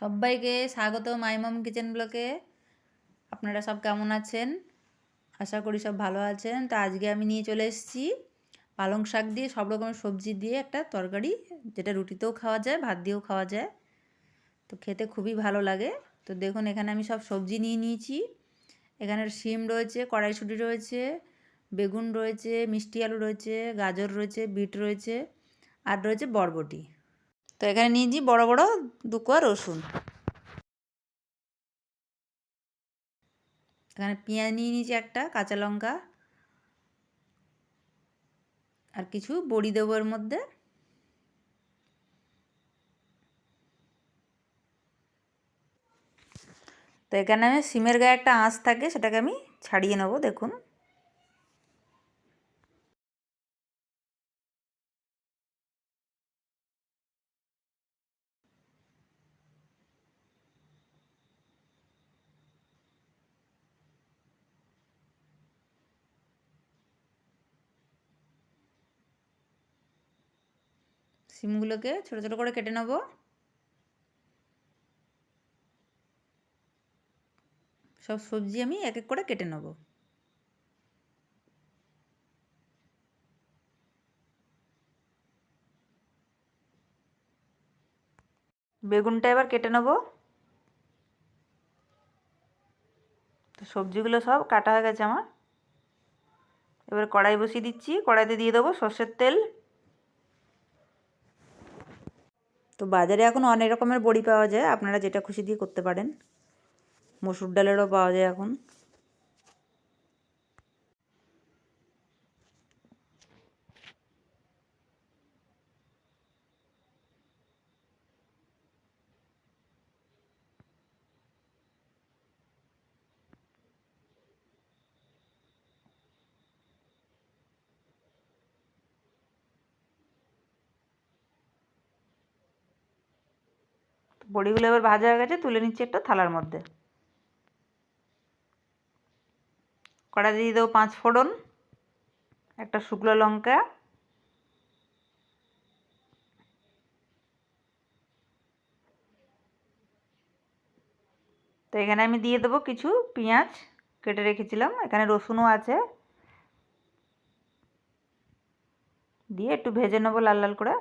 সবাইকে স্বাগত মাই মম কিচেন ব্লকে। আপনারা সব কেমন আছেন? আশা করি সব ভালো আছেন। তো আজকে আমি নিয়ে চলে এসেছি পালং শাক দিয়ে সব রকমের সবজি দিয়ে একটা তরকারি, যেটা রুটিতেও খাওয়া যায়, ভাত দিয়েও খাওয়া যায়। তো খেতে খুবই ভালো লাগে। তো দেখুন, এখানে আমি সব সবজি নিয়ে নিয়েছি। এখানে শিম রয়েছে, কড়াইশুঁটি রয়েছে, বেগুন রয়েছে, মিষ্টি আলু রয়েছে, গাজর রয়েছে, বিট রয়েছে, আর রয়েছে বরবটি। তো এখানে নিয়েছি বড় বড় 2 কোয়া রসুন। এখানে পেঁয়াজ নিয়ে নিয়েছি, একটা কাঁচা লঙ্কা, আর কিছু বড়ি দেবো এর মধ্যে। তো এখানে আমি সিমের গায়ে একটা আঁশ থাকে, সেটাকে আমি ছাড়িয়ে নেবো। দেখুন, সিমগুলোকে ছোটো ছোটো করে কেটে নেবো। সব সবজি আমি এক এক করে কেটে নেবো। বেগুনটা এবার কেটে নেবো। তো সবজিগুলো সব কাটা হয়ে গেছে আমার। এবার কড়াই বসিয়ে দিচ্ছি। কড়াইতে দিয়ে দেবো সর্ষের তেল। তো বাজারে এখন অনেক রকমের বড়ি পাওয়া যায়, আপনারা যেটা খুশি দিয়ে করতে পারেন। মসুর ডালেরও পাওয়া যায় এখন। বড়িগুলো এবার ভাজা হয়ে গেছে, তুলে নিচ্ছি একটা থালার মধ্যে। কড়াই দিয়ে দেবো 5 ফোড়ন, একটা শুকনো লঙ্কা, তো এখানে আমি দিয়ে দেবো কিছু পেঁয়াজ কেটে রেখেছিলাম, এখানে রসুনও আছে, দিয়ে একটু ভেজে নেবো লাল লাল করে।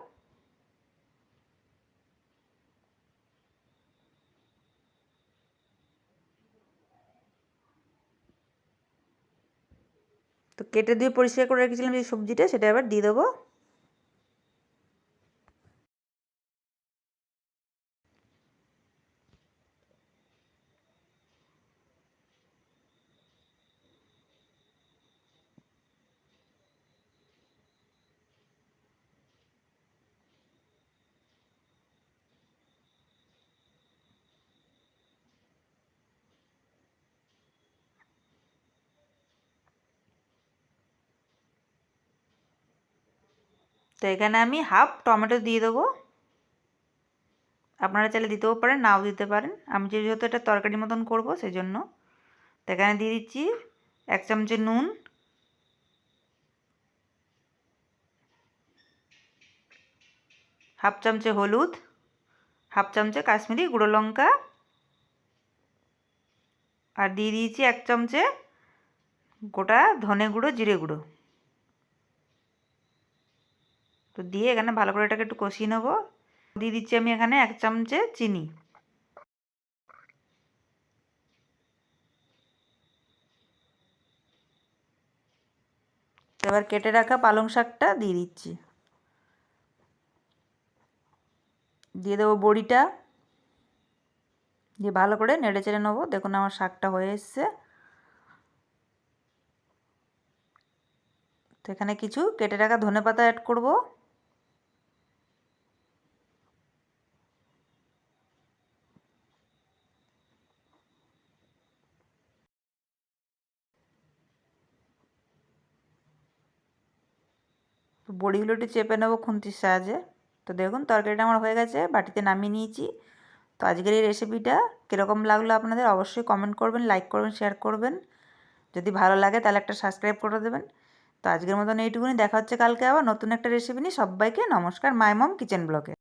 তো কেটে দিয়ে পরিষ্কার করে রেখেছিলাম যে সবজিটা, সেটা এবার দিয়ে দেবো। তো এখানে আমি হাফ টমেটো দিয়ে দেবো। আপনারা চাইলে দিতেও পারেন, নাও দিতে পারেন। আমি যেহেতু এটা তরকারি মতন করব সেই জন্য। তো এখানে দিয়ে দিচ্ছি 1 চামচের নুন, হাফ চামচে হলুদ, হাফ চামচে কাশ্মীরি গুঁড়ো লঙ্কা, আর দিয়ে দিয়েছি 1 চামচে গোটা ধনে গুঁড়ো, জিরে গুঁড়ো। তো দিয়ে এখানে ভালো করে এটাকে একটু কষিয়ে নেবো। দিয়ে দিচ্ছি আমি এখানে 1 চামচে চিনি। এবার কেটে রাখা পালং শাকটা দিয়ে দিচ্ছি, দিয়ে দেবো বড়িটা, দিয়ে ভালো করে নেড়ে চেড়ে নেবো। দেখুন আমার শাকটা হয়ে এসছে। তো এখানে কিছু কেটে রাখা ধনেপাতা অ্যাড করব। তো বড়িগুলো একটু চেপে নেবো খুন্তির সাহায্যে। তো দেখুন তরকারিটা আমার হয়ে গেছে, বাটিতে নামিয়ে নিয়েছি। তো আজকের এই রেসিপিটা কীরকম লাগলো আপনাদের অবশ্যই কমেন্ট করবেন, লাইক করবেন, শেয়ার করবেন। যদি ভালো লাগে তাহলে একটা সাবস্ক্রাইব করে দেবেন। তো আজকের মতন এইটুকুনি, দেখা হচ্ছে কালকে আবার নতুন একটা রেসিপি নিয়ে। সবাইকে নমস্কার মাই মম কিচেন ব্লগে।